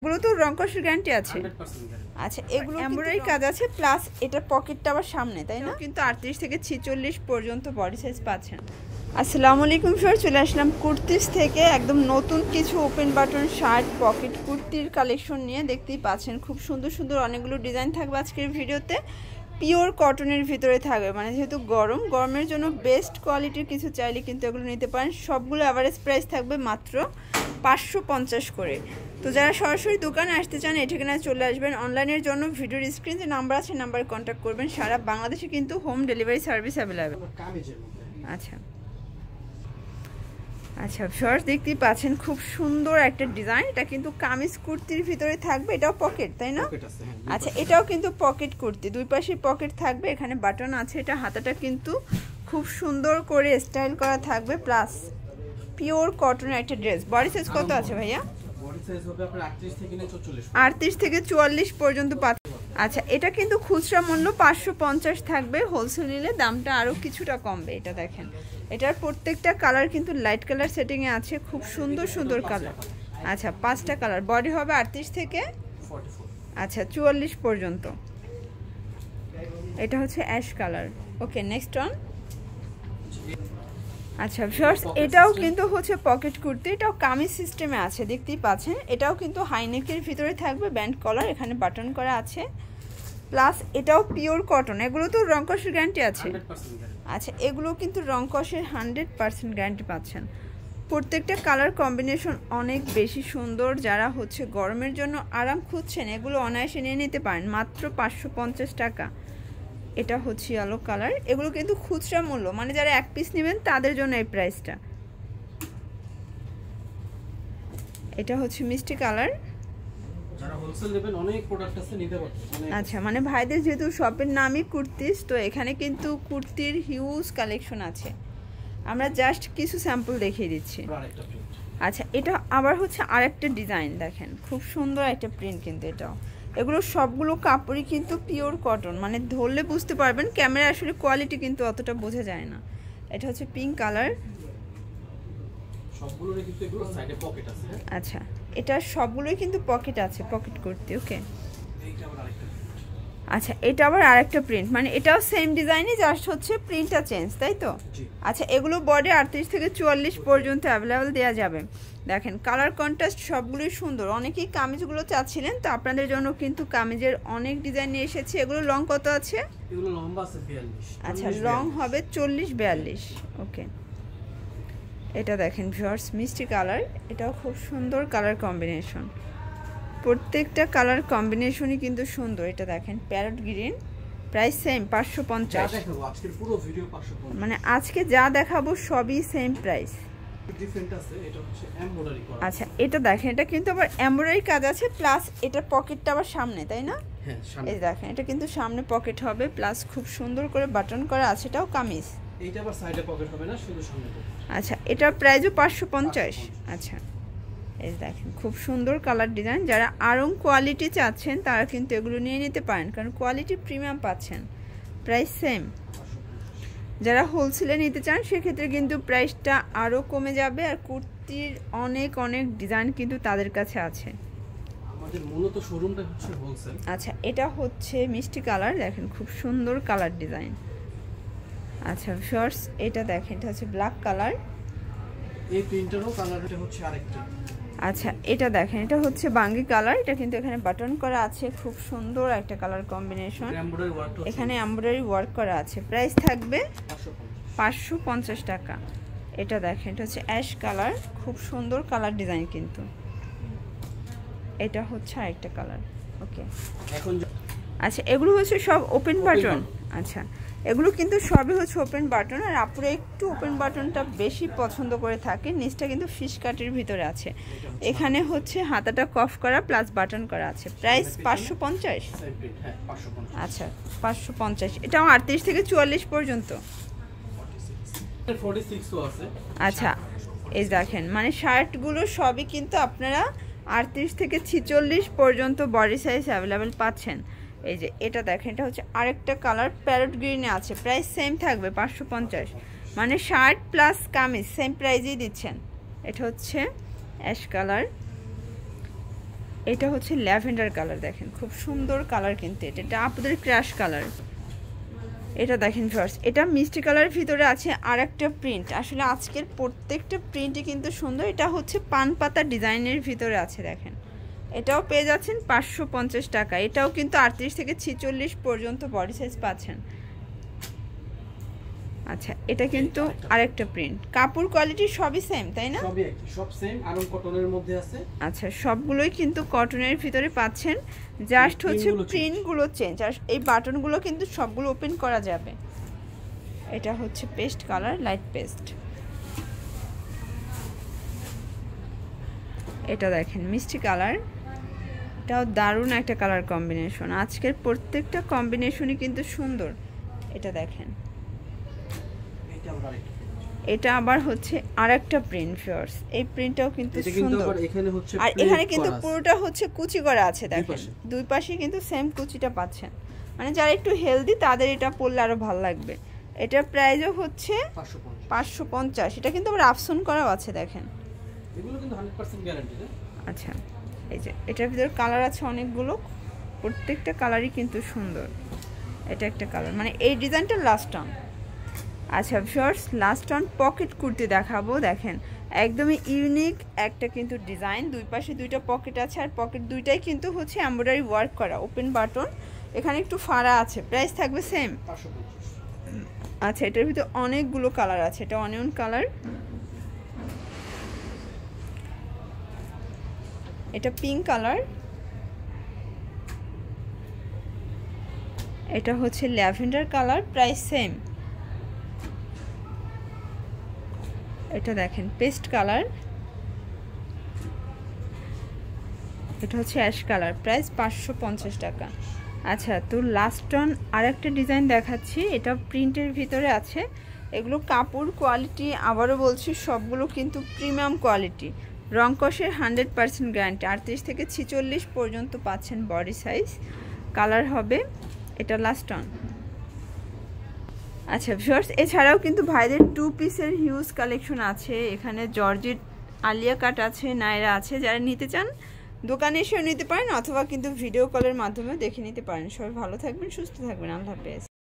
এগুলো তো রং কষের গ্যারান্টি আছে? 100% গ্যারান্টি। আচ্ছা, এগুলো এমব্রয়ডারি কাজ আছে, প্লাস এটা পকেটটা আবার সামনে, তাই না? কিন্তু 38 থেকে 46 পর্যন্ত বডি সাইজ পাচ্ছেন। আসসালামু আলাইকুম স্যার, চলে আসলাম কুর্তিস থেকে একদম নতুন কিছু ওপেন বাটন শার্ট পকেট কুর্তির কালেকশন নিয়ে। দেখতেই পাচ্ছেন খুব সুন্দর সুন্দর অনেকগুলো ডিজাইন থাকবে আজকের ভিডিওতে। পিওর কটনের ভিতরে থাকবে, মানে যেহেতু গরমের জন্য বেস্ট কোয়ালিটির কিছু চাইলে কিন্তু এগুলো নিতে পারেন। সবগুলো অ্যাভারেজ প্রাইস থাকবে মাত্র 550 করে। তো যারা সরাসরি দোকানে আসতে চান এই ঠিকানায় চলে আসবেন। অনলাইনের জন্য ভিডিওর স্ক্রিন যে নাম্বার আছে নাম্বারে কন্ট্যাক্ট করবেন। সারা বাংলাদেশে কিন্তু হোম ডেলিভারি সার্ভিস অ্যাভেলেবেল। আচ্ছা আচ্ছা ভিউয়ার্স, দেখতেই পাচ্ছেন খুব সুন্দর একটা ডিজাইন। এটা কিন্তু কামিজ কুর্তির ভিতরে থাকবে, এটাও পকেট, তাই না? আচ্ছা, এটাও কিন্তু পকেট কুর্তি, দুই পাশে পকেট থাকবে, এখানে বাটন আছে। এটা হাতাটা কিন্তু খুব সুন্দর করে স্টাইল করা থাকবে, প্লাস পিওর কটনের একটা ড্রেস। বডি সাইজ কত আছে ভাইয়া? বডি সাইজ হবে আপনার 38 থেকে 44। 38 থেকে 44 পর্যন্ত পাচ্ছেন। আচ্ছা, এটা কিন্তু খুচরা মূল্য 550 থাকবে, হোলসেল নিলে দামটা আরও কিছুটা কমবে। এটা দেখেন, এটার প্রত্যেকটা কালার কিন্তু লাইট কালার সেটিংয়ে আছে, খুব সুন্দর সুন্দর কালার। আচ্ছা, 5টা কালার। বডি হবে 38 থেকে 44। আচ্ছা 44 পর্যন্ত। এটা হচ্ছে ash colour. Okay, next on. আচ্ছা ভিউয়ার্স, এটাও কিন্তু হচ্ছে পকেট কুর্তি, এটাও কামিজ সিস্টেমে আছে, দেখতেই পাচ্ছেন। এটাও কিন্তু হাইনেকের ভিতরে থাকবে, ব্যান্ড কলার, এখানে বাটন করা আছে, প্লাস এটাও পিওর কটন। এগুলো তো রং কষের গ্যারান্টি আছে? 100% গ্যারান্টি। আচ্ছা, এগুলো কিন্তু রং কষের 100% গ্যারান্টি পাচ্ছেন। প্রত্যেকটা কালার কম্বিনেশন অনেক বেশি সুন্দর। যারা হচ্ছে গরমের জন্য আরাম খুঁজছেন এগুলো অনায়াসে নিয়ে নিতে পারেন মাত্র 550 টাকা। এটা হচ্ছে ইয়েলো কালার, এগুলো কিন্তু খুচরা মূল্য, মানে যারা এক পিস নেবেন তাদের জন্য এই প্রাইসটা। এটা হচ্ছে মিষ্টি কালার। যারা হোলসেল নেবেন অনেক প্রোডাক্ট আছে, নিতে পারবেন। আচ্ছা, মানে ভাইদের যেহেতু শপের নামই কুর্তিস, তো এখানে কিন্তু কুর্তির হিউজ কালেকশন আছে। আমরা জাস্ট কিছু স্যাম্পল দেখিয়ে দিচ্ছি। আচ্ছা, এটা আবার হচ্ছে আরেকটা ডিজাইন, দেখেন খুব সুন্দর একটা প্রিন্ট কিন্তু এটাও। এগুলো সবগুলো কাপড়ই কিন্তু পিওর কটন, মানে ধরলে বুঝতে পারবেন, ক্যামেরা আসলে কোয়ালিটি কিন্তু অতটা বোঝা যায় না। এটা হচ্ছে পিঙ্ক কালার। সবগুলোরই কিন্তু এগুলো সাইডে পকেট আছে। আচ্ছা, এটা সবগুলোই কিন্তু পকেট আছে, পকেট কুর্তি। ওকে, এইটা আবার আরেকটা। আচ্ছা, এটা আবার আরেকটা প্রিন্ট, মানে এটাও সেম ডিজাইনই, জাস্ট হচ্ছে প্রিন্টটা চেঞ্জ, তাই তো? আচ্ছা, এগুলো বডি 38 থেকে 44 পর্যন্ত অ্যাভেলেবেল দেওয়া যাবে। দেখেন কালার কন্ট্রাস্ট সবগুলোই সুন্দর। অনেকেই কামিজগুলো চাচ্ছিলেন, তো আপনাদের জন্য কিন্তু কামিজের অনেক ডিজাইন নিয়ে এসেছি। এগুলো লং কত আছে? এগুলো লম্বা আছে 42। আচ্ছা, লং হবে 40-42। ওকে, এটা দেখেন ভিউয়ার্স, মিষ্টি কালার, এটাও খুব সুন্দর কালার কম্বিনেশন। প্রত্যেকটা কালার কম্বিনেশনই কিন্তু সুন্দর। এটা দেখেন প্যারট গ্রিন, প্রাইস সেম 550। আজকের পুরো ভিডিও 550, মানে আজকে যা দেখাবো সবই সেম প্রাইস। ডিফারেন্ট আছে। এটা হচ্ছে এমব্রয়ডারি করা। আচ্ছা, এটা দেখেন, এটা কিন্তু আবার এমব্রয়ডারি কাজ আছে, প্লাস এটা পকেটটা আবার সামনে, তাই না? হ্যাঁ, সামনে। এই দেখেন, এটা কিন্তু সামনে পকেট হবে, প্লাস খুব সুন্দর করে বাটন করা আছে। এটাও কামিজ। এইটা আবার সাইডে পকেট হবে না, শুধু সামনে পকেট। আচ্ছা, এটার প্রাইসও 550। আচ্ছা, এই দেখেন খুব সুন্দর কালার ডিজাইন। যারা আরং কোয়ালিটি চাচ্ছেন তারা কিন্তু এগুলো নিয়ে নিতে পারেন, কারণ কোয়ালিটি প্রিমিয়াম পাচ্ছেন। Price same. যারা হোলসেলে নিতে চান সেক্ষেত্রে কিন্তু প্রাইসটা আরও কমে যাবে, আর কুর্তির অনেক অনেক ডিজাইন কিন্তু তাদের কাছে আছে। আমাদের মূলত শোরুমটা হচ্ছে হোলসেল। আচ্ছা, এটা হচ্ছে মিষ্টি কালার, দেখেন খুব সুন্দর কালার ডিজাইন। আচ্ছা ভিউয়ার্স, এটা দেখেন, এটা হচ্ছে ব্ল্যাক কালার। এই প্রিন্টারও কালারটা হচ্ছে আরেকটা। আচ্ছা, এটা দেখেন, এটা হচ্ছে বাঙ্গি কালার। এটা কিন্তু এখানে বাটন করা আছে, খুব সুন্দর একটা কালার কম্বিনেশন। এখানে এমব্রয়ডারি ওয়ার্ক করা আছে। প্রাইস থাকবে 550 টাকা। এটা দেখেন, এটা হচ্ছে অ্যাশ কালার, খুব সুন্দর কালার ডিজাইন কিন্তু। এটা হচ্ছে আরেকটা কালার। ওকে, আচ্ছা, এগুলো হচ্ছে সব ওপেন বাটন। আচ্ছা, এগুলো কিন্তু সবই হচ্ছে ওপেন বাটন, আর আপুরা একটু ওপেন বাটনটা বেশি পছন্দ করে থাকে। নিচটা কিন্তু ফিশ কাটের ভিতরে আছে। এখানে হচ্ছে হাতাটা কফ করা, প্লাস বাটন করা আছে। প্রাইস 550। আচ্ছা, 550। এটাও 38 থেকে 44 পর্যন্ত। আচ্ছা, এই দেখেন, মানে শার্টগুলো সবই কিন্তু আপনারা 38 থেকে 46 পর্যন্ত বডি সাইজ অ্যাভেলেবেল পাচ্ছেন। এই যে এটা দেখেন, এটা হচ্ছে আরেকটা কালার, প্যারট গ্রিনে আছে। প্রাইস সেম থাকবে 550, মানে শার্ট প্লাস কামিজ সেম প্রাইজেই দিচ্ছেন। এটা হচ্ছে অ্যাশ কালার। এটা হচ্ছে ল্যাভেন্ডার কালার, দেখেন খুব সুন্দর কালার কিন্তু এটা আপনাদের ক্র্যাশ কালার। এটা দেখেন ফার্স্ট, এটা মিষ্টি কালারের ভিতরে আছে আর একটা প্রিন্ট। আসলে আজকের প্রত্যেকটা প্রিন্টই কিন্তু সুন্দর। এটা হচ্ছে পান পাতা ডিজাইনের ভিতরে আছে, দেখেন এটাও পেয়ে যাচ্ছেন 550 টাকা। এটাও কিন্তু 38 থেকে 46 পর্যন্ত বডি সাইজ পাচ্ছেন। আচ্ছা, এটা কিন্তু আরেকটা প্রিন্ট। কাপড় কোয়ালিটি সবই সেম, তাই না? সবই একই, সব সেম, আরং কটনের মধ্যে আছে। আচ্ছা, সবগুলোই কিন্তু কটনের ভিতরে পাচ্ছেন, জাস্ট হচ্ছে প্রিন্টগুলো চেঞ্জ। আর এই বাটনগুলো কিন্তু সবগুলো ওপেন করা যাবে। এটা হচ্ছে পেস্ট কালার, লাইট পেস্ট। এটা দেখেন মিষ্টি কালার, এটাও দারুণ একটা কালার কম্বিনেশন। আজকের প্রত্যেকটা কম্বিনেশনই কিন্তু সুন্দর। এটা দেখেন, এটা আবার হচ্ছে আরেকটা প্রিন্ট ফিয়ার্স। এই প্রিন্টটাও কিন্তু সুন্দর। আর এখানে কিন্তু পুরোটা হচ্ছে কুচি করা আছে, দেখেন দুই পাশে কিন্তু সেম কুচিটা পাচ্ছেন। মানে যারা একটু হেলদি তাদের এটা পরলে আরো ভালো লাগবে। এটার প্রাইসও হচ্ছে 550। এটা কিন্তু আবার আফসন করাও আছে, দেখেন এগুলো কিন্তু 100% গ্যারান্টি। আচ্ছা, এই যে এটার ভিতরে কালার আছে অনেকগুলো, প্রত্যেকটা কালারই কিন্তু সুন্দর। এটা একটা কালার, মানে এই ডিজাইনটা লাস্ট অন। আচ্ছা viewers, last on pocket kurti দেখাবো। দেখেন একদমই ইউনিক একটা কিন্তু ডিজাইন। দুই পাশে দুইটা পকেট আছে, আর পকেট দুইটাই কিন্তু হচ্ছে এমব্রয়ডারি ওয়ার্ক করা, ওপেন বাটন। এখানে একটু ফাড়া আছে। প্রাইস থাকবে সেম 550। আচ্ছা, এটার ভিতরে অনেকগুলো কালার আছে। এটা অনিয়ন কালার, এটা পিঙ্ক কালার, এটা হচ্ছে ল্যাভেন্ডার কালার, প্রাইস সেম। এটা দেখেন পেস্ট কালার, এটা হচ্ছে অ্যাশ কালার, প্রাইস 550 টাকা। আচ্ছা, তো লাস্ট অন আরেকটা ডিজাইন দেখাচ্ছি। এটা প্রিন্টের ভিতরে আছে। এগুলো কাপড় কোয়ালিটি আবারও বলছি সবগুলো কিন্তু প্রিমিয়াম কোয়ালিটি। রং কষের 100% গ্যারান্টি। 38 থেকে 46 পর্যন্ত পাচ্ছেন বডি সাইজ। কালার হবে এটা লাস্ট অন। আচ্ছা ভিউয়ার্স, এছাড়াও কিন্তু ভাইদের 2 পিসের হিউজ কালেকশন আছে। এখানে জর্জেট আলিয়া কাট আছে, নায়রা আছে। যারা নিতে চান দোকানে এসেও নিতে পারেন, অথবা কিন্তু ভিডিও কলের মাধ্যমে দেখে নিতে পারেন। সবাই ভালো থাকবেন, সুস্থ থাকবেন, আল্লাহ হাফেজ।